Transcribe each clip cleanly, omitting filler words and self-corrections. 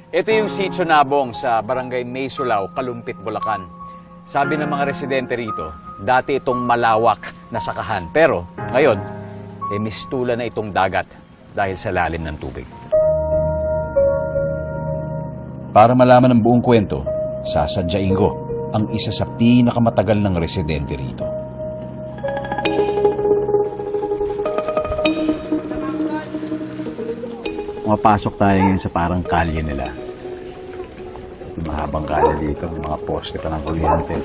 Ito yung Sitio Nabong sa Barangay Maysulao, Kalumpit, Bulacan. Sabi ng mga residente rito, dati itong malawak na sakahan. Pero ngayon, mistula na itong dagat dahil sa lalim ng tubig. Para malaman ang buong kwento, sasadyain ko ang isa sa pinakamatagal ng residente rito. Mapasok tayo ngayon sa parang kalye nila. Mahabang kalye dito, mga poste pa ng kuryente.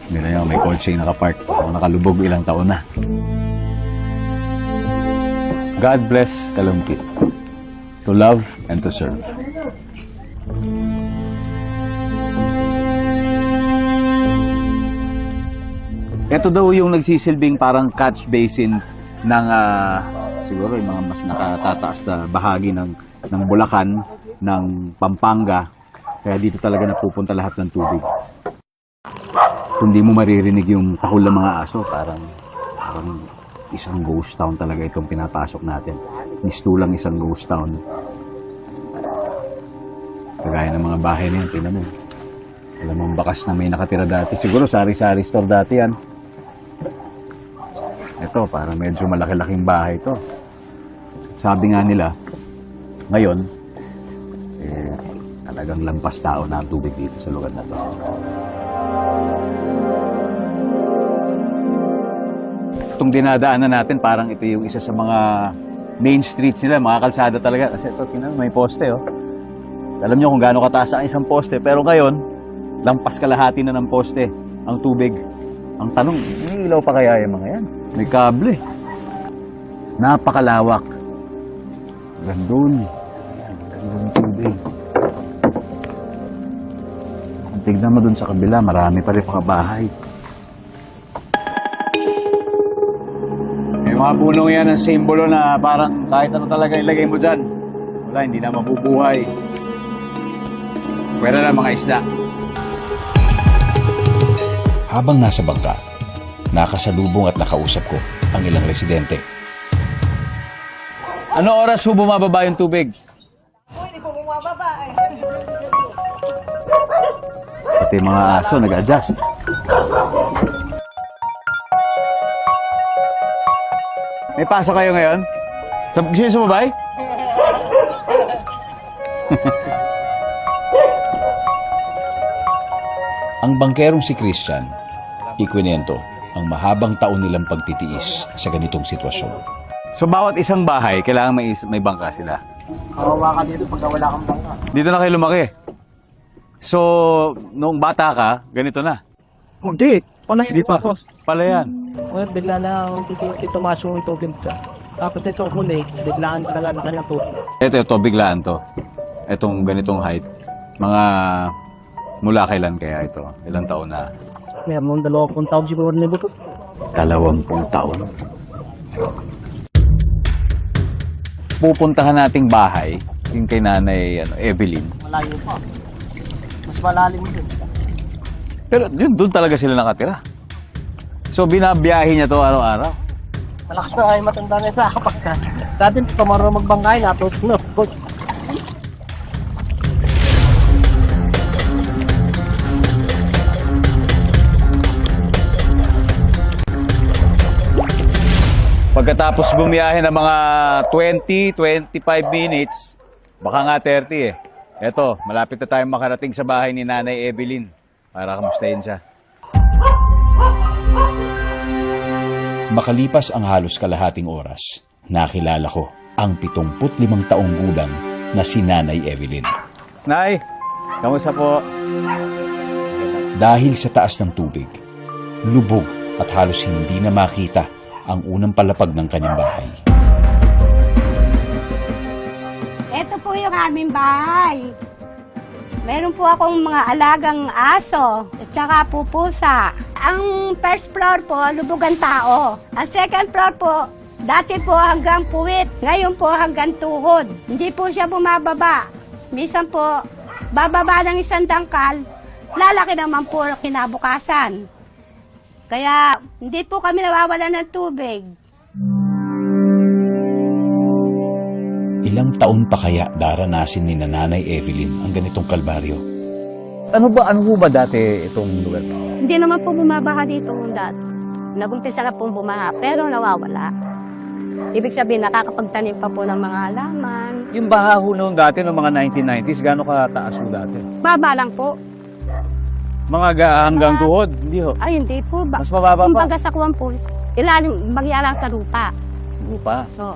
May kotse yung nakapark. Nakalubog ilang taon na. God bless Kalumpit. To love and to serve. Ito daw yung nagsisilbing parang catch basin ng siguro yung mga mas nakatataas na bahagi ng Bulacan, ng Pampanga. Kaya dito talaga napupunta lahat ng tubig. Kung di mo maririnig yung tahol ng mga aso, parang isang ghost town talaga itong pinapasok natin. Mistulang isang ghost town. Kagaya ng mga bahay na yan, tingnan mo. Alam mong bakas na may nakatira dati. Siguro sari-sari store dati yan. Ito, parang medyo malaki-laking bahay ito. Sabi nga nila, ngayon, talagang lampas tao na ang tubig dito sa lugar na to. Itong dinadaanan natin, parang ito yung isa sa mga main streets nila, mga kalsada talaga. Kasi ito, may poste, oh. Alam nyo kung gaano kataas ang isang poste, pero ngayon, lampas kalahati na ng poste ang tubig. Ang tanong, may ilaw pa kaya yung mga yan? May kable. Napakalawak. Gandun. Gandun tubig. Kung tignan mo dun sa kabila, marami pa rin mga bahay. May mga punong yan ang simbolo na parang kahit ano talaga ilagay mo dyan. Wala, hindi na mabubuhay. Pwede na mga isda. Habang nasa bangka, nakasalubong at nakausap ko ang ilang residente. Ano oras po bumababa yung tubig? Hindi po bumababa eh. Pati mga aso nag-adjust. May pasok kayo ngayon? Sino sumabay? Ang bangkerong si Christian, ikwinento ang mahabang taon nilang pagtitiis sa ganitong sitwasyon. So bawat isang bahay, kailangan may bangka sila? Kawawa ka dito pagka wala kang bangka. Dito na kayo lumaki? So, noong bata ka, ganito na? Hindi. Hindi pa. Pala yan. Well, bigla na tumasok yung tubig siya. Tapos ito huli, biglaan talaga na kanyang tubig. Ito, biglaan to. Itong ganitong height. Mga mula kailan kaya ito? Ilang taon na? Meron 20 taon siguro ni Butos. 20 taon. Pupuntahan nating bahay, yung kay Nanay Evelyn. Malayo pa. Mas malalim din. Pero doon talaga sila nakatira. So binabiyahe niya to araw-araw. Malakas na ay matanda na sa kapagka. Dati pamarunong magbangkay na ito. Pagkatapos bumiyahe ng mga 20-25 minutes, baka nga 30 eh. Eto, malapit na tayong makarating sa bahay ni Nanay Evelyn para kamustahin siya. Makalipas ang halos kalahating oras, nakilala ko ang 75 taong gulang na si Nanay Evelyn. Nay, kamusta po? Dahil sa taas ng tubig, lubog at halos hindi na makita ang unang palapag ng kanyang bahay. Ito po yung aming bahay. Meron po akong mga alagang aso at saka po pusa. Ang first floor po, lubugan tao. Ang second floor po, dati po hanggang puwit. Ngayon po hanggang tuhod. Hindi po siya bumababa. Minsan po, bababa ng isang dangkal, lalaki naman po kinabukasan. Kaya hindi po kami nawawalan ng tubig. Ilang taon pa kaya daranasin ni Nanay Evelyn ang ganitong kalbaryo? Ano ho ba dati itong lugar? Hindi naman po bumabaha dito dati. Nagumpisa na pong bumaha, pero nawawala. Ibig sabihin, nakakapagtanim pa po ng mga halaman. Yung baha ho noon dati, noong mga 1990s, gano'ng kataas ho dati? Baba lang po. Hanggang tuhod, hindi ho. Ay, hindi po. Mas mababa pa. Kumbaga sa kuwan po, ilalim, bagya lang sa lupa. Lupa. So,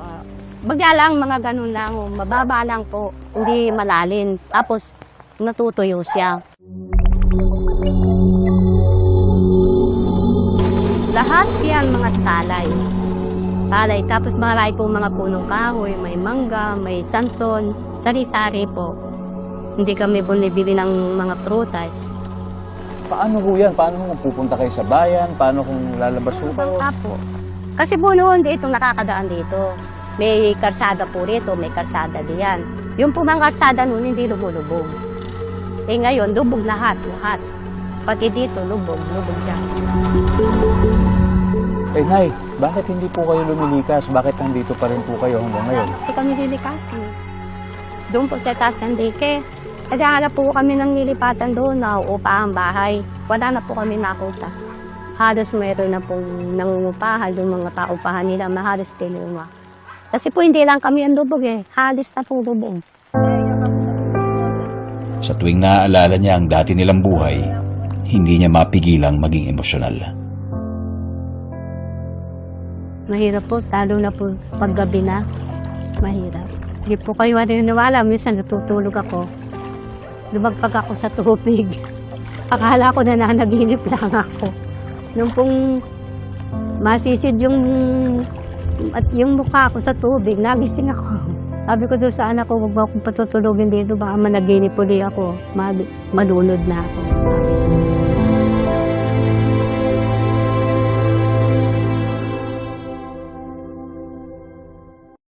bagya lang, mga ganun lang. Mababa lang po. Hindi malalim. Tapos, natutuyo siya. Lahat yan mga talay. Talay. Tapos marami po mga punong kahoy, may mangga, may santon, sari-sari po. Hindi kami bumibili ng mga prutas. Paano ho yan? Paano kung pupunta kayo sa bayan? Paano kung lalabas ho kayo? Bangka po. Kasi po noon dito nakakadaan dito. May karsada po rito, may karsada diyan. Yung po mga karsada noon hindi lumulubog. Eh ngayon, lubog lahat. Pati dito, lubog yan. Eh, Nay, bakit hindi po kayo lumilikas? Bakit nandito pa rin po kayo hanggang ngayon? Hindi kami lilikasan. Doon po sa taas ng dike. Naghahanap po kami ng nilipatan doon na upahan bahay. Wala na po kami nakuta. Halos mayroon na pong nangungupahan doon mga paupahan nila. Mahalos tinuma. Kasi po hindi lang kami ang lubog eh. Halos na po lubog. Sa tuwing naaalala niya ang dati nilang buhay, hindi niya mapigilang maging emosyonal. Mahirap po, lalo na po paggabi na. Mahirap. Hindi po kayo maniniwala. Minsan natutulog ako. Lumagpag ako sa tubig. Akala ko na nanaginip lang ako. Nung pong masisid yung mukha ko sa tubig, nagising ako. Sabi ko doon sa anak ko, huwag mo akong patutulogin dito. Baka managinip uli ako. Malunod na ako.